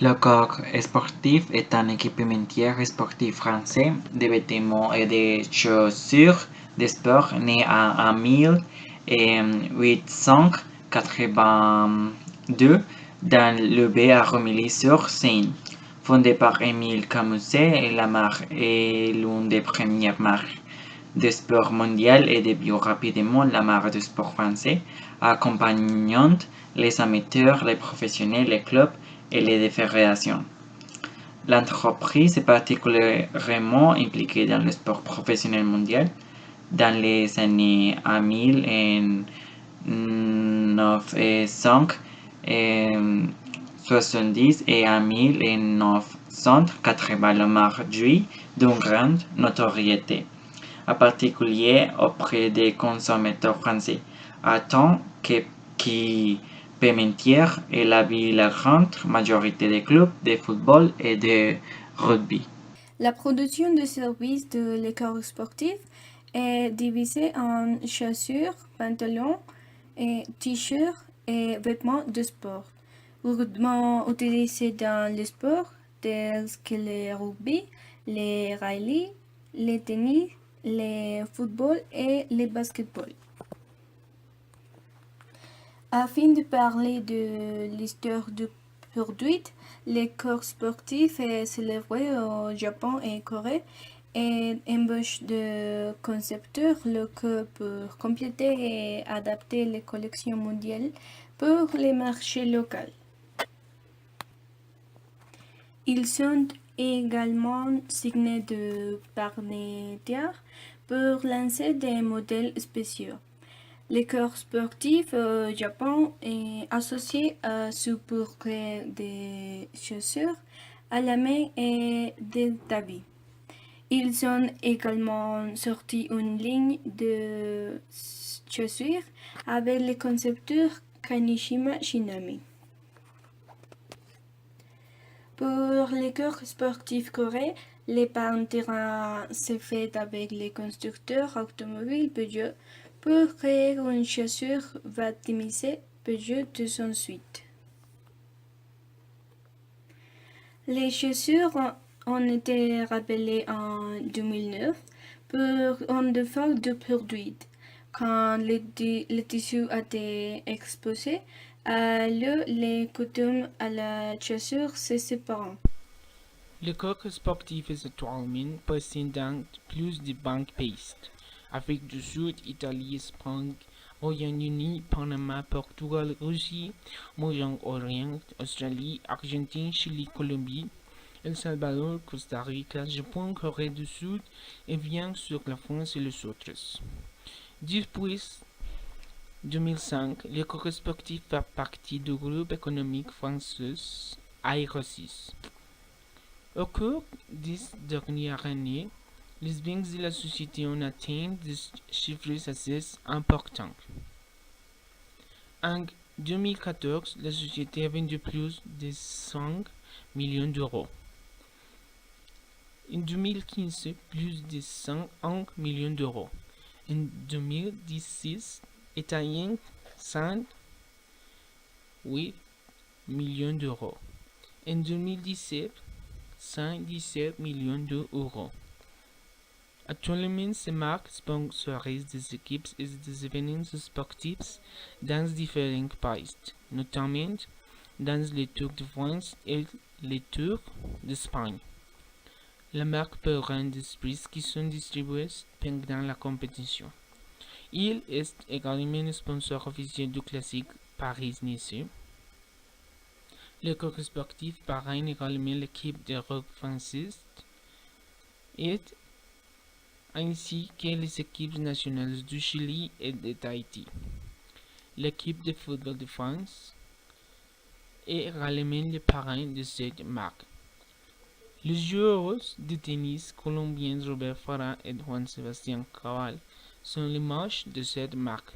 Le corps sportif est un équipementier sportif français de vêtements et de chaussures de sport né en 1882 dans le baie à Romilly-sur-Seine. Fondé par Émile Camusset, la marque est l'une des premières marques de sport mondial et devient rapidement la marque de sport français, accompagnant les amateurs, les professionnels, les clubs et les fédérations. L'entreprise est particulièrement impliquée dans le sport professionnel mondial dans les années 1970 et 1980. La marque jouit d'une grande notoriété, en particulier auprès des consommateurs français, à tant qu'équipementière est la grande majorité des clubs de football et de rugby. La production de services de l'école sportive est divisée en chaussures, pantalons, t-shirts et vêtements de sport, rudement utilisés dans le sport tels que le rugby, le rallye, le tennis, le football et le basketball. Afin de parler de l'histoire du produit, le corps sportif est célébré au Japon et Corée et embauche de concepteurs locaux pour compléter et adapter les collections mondiales pour les marchés locaux. Ils sont également signés de partenaires pour lancer des modèles spéciaux. Le corps sportif au Japon est associé à ce pour créer des chaussures à la main et des habits. Ils ont également sorti une ligne de chaussures avec le concepteur Kanishima Shinami. Pour les corps sportifs coréens, les partenariats se fait avec les constructeurs automobiles Peugeot pour créer une chaussure baptisée Peugeot 208. Les chaussures ont été rappelées en 2009 pour un défaut de produit. Quand le tissu a été exposé, alors les coutumes à la chaussure se séparent. Le corps sportif est actuellement présent dans plus de 20 pays: Afrique du Sud, Italie, Espagne, Royaume-Uni, Panama, Portugal, Russie, Moyen-Orient, Australie, Argentine, Chili, Colombie, El Salvador, Costa Rica, Japon, Corée du Sud et bien sûr la France et les autres. Depuis 2005, le corps sportif fait partie du groupe économique français Aérosis. Au cours des dernières années, les biens de la société ont atteint des chiffres assez importants. En 2014, la société a vendu plus de 5 millions d'euros. En 2015, plus de 101 millions d'euros. En 2016, atteignant 108 millions d'euros. En 2017, 117 millions d'euros. Actuellement, ces marques sponsorisent des équipes et des événements sportifs dans différents pays, notamment dans les Tours de France et les Tours d'Espagne. La marque peut rendre des prix qui sont distribués pendant la compétition. Il est également sponsor officiel du classique Paris-Nice. Le corps sportif parraine également l'équipe de rock française et ainsi que les équipes nationales du Chili et de Tahiti. L'équipe de football de France est également le parrain de cette marque. Les joueurs de tennis colombiens Robert Farah et Juan Sebastián Cabal sont les marques de cette marque.